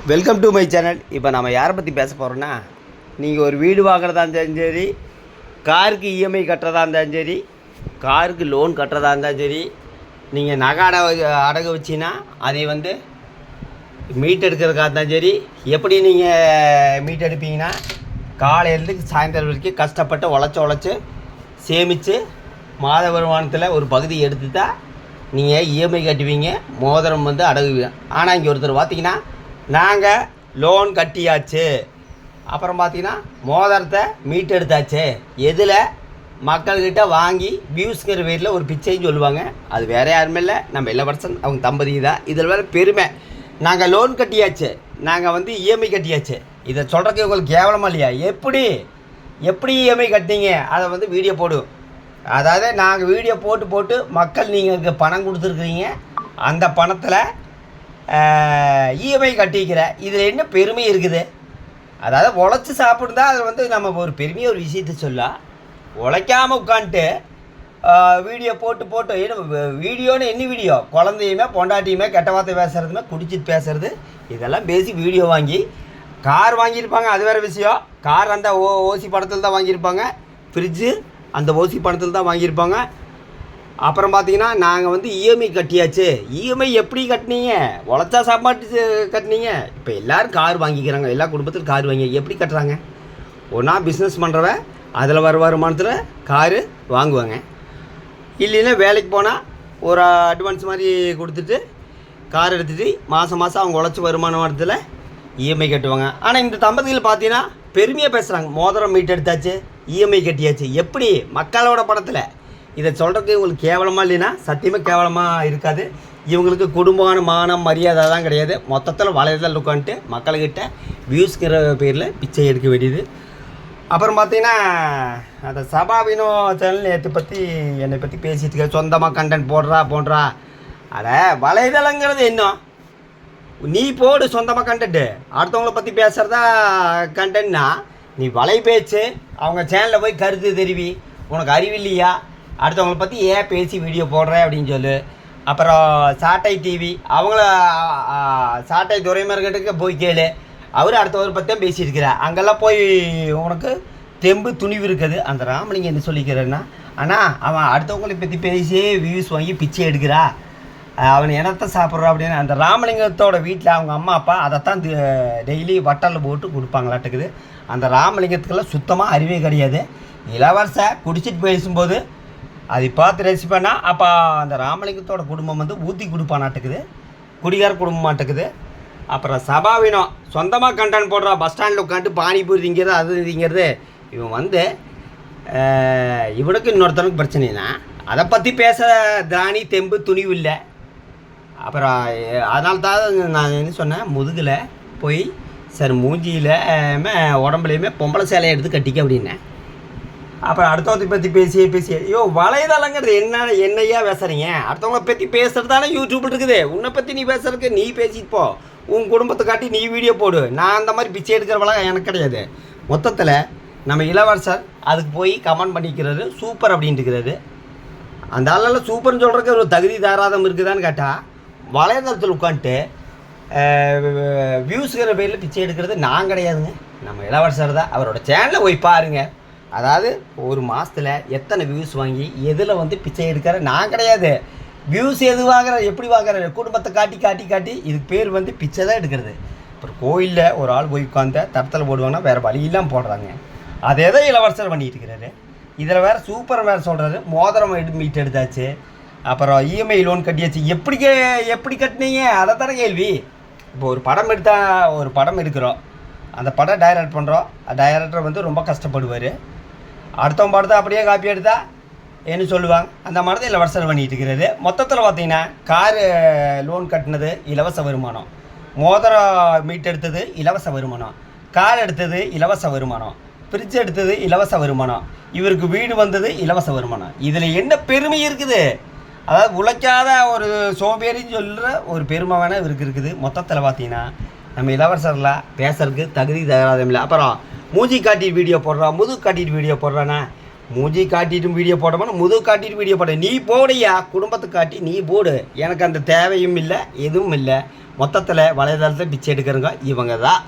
Welcome to my channel. இப்போ நம்ம யாரை பற்றி பேச போகிறோன்னா, நீங்கள் ஒரு வீடு வாங்குறதா இருந்தாலும் சரி, காருக்கு இஎம்ஐ கட்டுறதா இருந்தாலும் சரி, காருக்கு லோன் கட்டுறதா இருந்தாலும் சரி, நீங்கள் நகை அடகு வச்சின்னா அதை வந்து மீட் எடுக்கிறதுக்காக இருந்தாலும் சரி, எப்படி நீங்கள் மீட் எடுப்பீங்கன்னா, காலையிலேருந்து சாயந்தரம் வரைக்கும் கஷ்டப்பட்டு உழைச்சி சேமித்து மாத வருமானத்தில் ஒரு பகுதி எடுத்து தான் நீங்கள் இஎம்ஐ கட்டுவீங்க, மோதிரம் வந்து அடகுவீங்க. ஆனால் இங்கே ஒருத்தர் பார்த்தீங்கன்னா, நாங்கள் லோன் கட்டியாச்சு, அப்புறம் பார்த்தீங்கன்னா மோதிரத்தை மீட் எடுத்தாச்சு, எதில் மக்கள்கிட்ட வாங்கி வியூஸ்கிற பேரில் ஒரு பிச்சைன்னு சொல்லுவாங்க. அது வேறு யாருமே இல்லை, நம்ம இளவரசன் அவங்க தம்பதி தான். இதில் வேறு பெருமை, நாங்கள் லோன் கட்டியாச்சு, நாங்கள் வந்து இஎம்ஐ கட்டியாச்சு. இதை சொல்கிறதுக்கு உங்களுக்கு கேவலமாக இல்லையா? எப்படி இஎம்ஐ கட்டினீங்க அதை வந்து வீடியோ போடும். அதாவது நாங்கள் வீடியோ போட்டு மக்கள் நீங்கள் பணம் கொடுத்துருக்குறீங்க, அந்த பணத்தில் இஎம்ஐ கட்டிக்கிற, இதில் என்ன பெருமை இருக்குது? அதாவது உழைச்சி சாப்பிடுந்தா அதில் வந்து நம்ம ஒரு பெருமையாக ஒரு விஷயத்த சொல்லலாம். உழைக்காமல் உட்காந்துட்டு வீடியோ போட்டு என்ன வீடியோன்னு என்ன வீடியோ, குழந்தையுமே பொண்டாட்டியுமே கெட்ட வார்த்தை பேசுகிறதுமே குடிச்சிட்டு பேசுகிறது, இதெல்லாம் பேசி வீடியோ வாங்கி கார் வாங்கியிருப்பாங்க. அது வேறு விஷயம். கார் அந்த ஓசி படத்தில் தான் வாங்கியிருப்பாங்க, ஃப்ரிட்ஜு அந்த ஓசி படத்தில் தான் வாங்கியிருப்பாங்க. அப்புறம் பார்த்தீங்கன்னா நாங்கள் வந்து இஎம்ஐ கட்டியாச்சு. இஎம்ஐ எப்படி கட்டினீங்க? உழைச்சா சாப்பாட்டு கட்டினீங்க. இப்போ எல்லோரும் கார் வாங்கிக்கிறாங்க, எல்லா குடும்பத்திலும் கார் வாங்கி எப்படி கட்டுறாங்க? ஒன்றா பிஸ்னஸ் பண்ணுறவன் அதில் வர வருமானத்தில் காரு வாங்குவாங்க, இல்லைன்னா வேலைக்கு போனால் ஒரு அட்வான்ஸ் மாதிரி கொடுத்துட்டு கார் எடுத்துகிட்டு மாதம் அவங்க உழைச்சி வருமானத்தில் இஎம்ஐ கட்டுவாங்க. ஆனால் இந்த தம்பதிகள் பார்த்தீங்கன்னா பெருமையாக பேசுகிறாங்க, மோதிரம் மீட் எடுத்தாச்சு, இஎம்ஐ கட்டியாச்சு. எப்படி மக்களோட பணத்தில்? இதை சொல்கிறதுக்கு உங்களுக்கு கேவலமாக இல்லைன்னா சத்தியமாக கேவலமாக இருக்காது. இவங்களுக்கு குடும்பமான மானம் மரியாதை தான் கிடையாது. மொத்தத்தில் வளையதில் உட்காந்துட்டு மக்கள்கிட்ட வியூஸ்கிற பேரில் பிச்சை எடுக்க வேண்டியது. அப்புறம் பார்த்தீங்கன்னா அந்த சபாவினோ சேனல் என்னை பற்றி பேசிகிட்டு இருக்க, சொந்தமாக கண்டென்ட் போடுறா. அட வலைதளங்கிறது என்ன? நீ போடு சொந்தமாக கண்டென்ட்டு, அடுத்தவங்கள பற்றி பேசுகிறதா கண்டென்ட்னா நீ வலை பேச்சு அவங்க சேனலில் போய் கருத்து தெரிவி. உனக்கு அறிவில்லையா? அடுத்தவங்களை பற்றி ஏன் பேசி வீடியோ போடுறேன் அப்படின்னு சொல்லு. அப்புறம் சாட்டை டிவி அவங்கள சாட்டை துரைமுருகனுக்கு போய் கேளு, அவர் அடுத்தவரை பற்றி தான் பேசியிருக்கிறார். அங்கெல்லாம் போய் உனக்கு தெம்பு துணிவு இருக்குது. அந்த ராமலிங்கம் என்ன சொல்லிக்கிறேன்னா, ஆனால் அவன் அடுத்தவங்களை பற்றி பேசி வியூஸ் வாங்கி பிச்சை எடுக்கிறா, அவன் இனத்தை சாப்பிட்றான் அப்படின்னு. அந்த ராமலிங்கத்தோட வீட்டில் அவங்க அம்மா அப்பா அதைத்தான் டெய்லி வட்டலில் போட்டு கொடுப்பாங்களாட்டுக்குது. அந்த ராமலிங்கத்துக்கெல்லாம் சுத்தமாக அறிவே கிடையாது. இளவரச குடிச்சிட்டு பேசும்போது அதை பார்த்து ரசிப்பேன்னா, அப்போ அந்த ராமலிங்கத்தோட குடும்பம் வந்து ஊற்றி கொடுப்பானாட்டுக்குது, குடிகார குடும்பமாட்டுக்குது. அப்புறம் சபாவினம் சொந்தமாக கண்டென்ட் போடுறா, பஸ் ஸ்டாண்டில் உட்காந்து பானிபூரி திங்கிறது அது திங்கிறது. இவன் வந்து இவனுக்கு இன்னொருத்தனுக்கு பிரச்சனைனா அதை பற்றி பேச திராணி தெம்பு துணிவு இல்லை. அப்புறம் அதனால தான் நான் என்ன சொன்னேன், முதுகில் போய் சார் மூஞ்சியிலுமே உடம்புலையுமே பொம்பளை சேலையை எடுத்து கட்டிக்க அப்படின்னேன். அப்புறம் அடுத்தவத்தை பற்றி பேசி ஐயோ வலைதளங்கிறது என்னையா பேசுகிறீங்க? அடுத்தவங்கள பற்றி பேசுகிறது தானே யூடியூப்பில் இருக்குது. உன்னை பற்றி நீ பேசுறதுக்கு நீ பேசிட்டு போ, உன் குடும்பத்தை காட்டி நீ வீடியோ போடு. நான் அந்த மாதிரி பிச்சை எடுக்கிறவளாம் எனக்கு கிடையாது. மொத்தத்தில் நம்ம இளவரசர் அதுக்கு போய் கமெண்ட் பண்ணிக்கிறாரு, சூப்பர் அப்படின்ட்டு இருக்கிறாரு. அந்த ஆளெல்லாம் சூப்பர்னு சொல்கிறதுக்கு ஒரு தகுதி தாராதம் இருக்குதான்னு கேட்டால், வலைதளத்தில் உட்காந்துட்டு வியூஸுங்கிற பேரில் பிச்சை எடுக்கிறது நான் கிடையாதுங்க, நம்ம இளவரசர் தான். அவரோட சேனலை போய் பாருங்கள். அதாவது ஒரு மாதத்தில் எத்தனை வியூஸ் வாங்கி எதில் வந்து பிச்சை எடுக்கிற நான் கிடையாது. வியூஸ் எது வாங்குற, எப்படி வாங்குற, குடும்பத்தை காட்டி இதுக்கு பேர் வந்து பிச்சை தான் எடுக்கிறது. அப்புறம் கோயிலில் ஒரு ஆள் போய் உட்காந்து தரத்தில் போடுவாங்கன்னா வேறு வழி இல்லாமல் போடுறாங்க. அதே தான் இளவரசர் பண்ணிகிட்டு இருக்கிறாரு. இதில் வேறு சூப்பர் வேறு சொல்கிறாரு, மோதிரம் மீட் எடுத்தாச்சு, அப்புறம் இஎம்ஐ லோன் கட்டியாச்சு. எப்படி கட்டினீங்க அதை தானே கேள்வி. இப்போ ஒரு படம் எடுக்கிறோம், அந்த படம் டைரக்ட் பண்ணுறோம். டைரக்டர் வந்து ரொம்ப கஷ்டப்படுவார். அடுத்தவன் படத்தை அப்படியே காப்பி எடுத்தால் என்ன சொல்லுவாங்க, அந்த மாதிரி தான் இலவசம் பண்ணிகிட்டு இருக்கிறது. மொத்தத்தில் பார்த்தீங்கன்னா காரு லோன் கட்டினது இலவச வருமானம், மோதிரம் மீட் எடுத்தது இலவச வருமானம், கார் எடுத்தது இலவச வருமானம், ஃப்ரிட்ஜ் எடுத்தது இலவச வருமானம், இவருக்கு வீடு வந்தது இலவச வருமானம். இதில் என்ன பெருமை இருக்குது? அதாவது உழைக்காத ஒரு சோம்பேறின்னு சொல்கிற ஒரு பெருமை வேணால் இவருக்கு இருக்குது. மொத்தத்தில் பார்த்தீங்கன்னா நம்ம இளவரசரில் பேசுறதுக்கு தகுதி தராதமில்லை. அப்புறம் மூஞ்சி காட்டிட்டு வீடியோ போடுறான், முதுகு காட்டிட்டு வீடியோ போடுறான்னா மூஞ்சி காட்டிட்டும் வீடியோ போடமான முதுகு காட்டிட்டு வீடியோ போட நீ போடையா குடும்பத்தை காட்டி நீ போடு எனக்கு அந்த தேவையும் இல்லை எதுவும் இல்லை மொத்தத்தில் வலைதளத்தை பிச்சை எடுக்கிறவங்க இவங்க தான்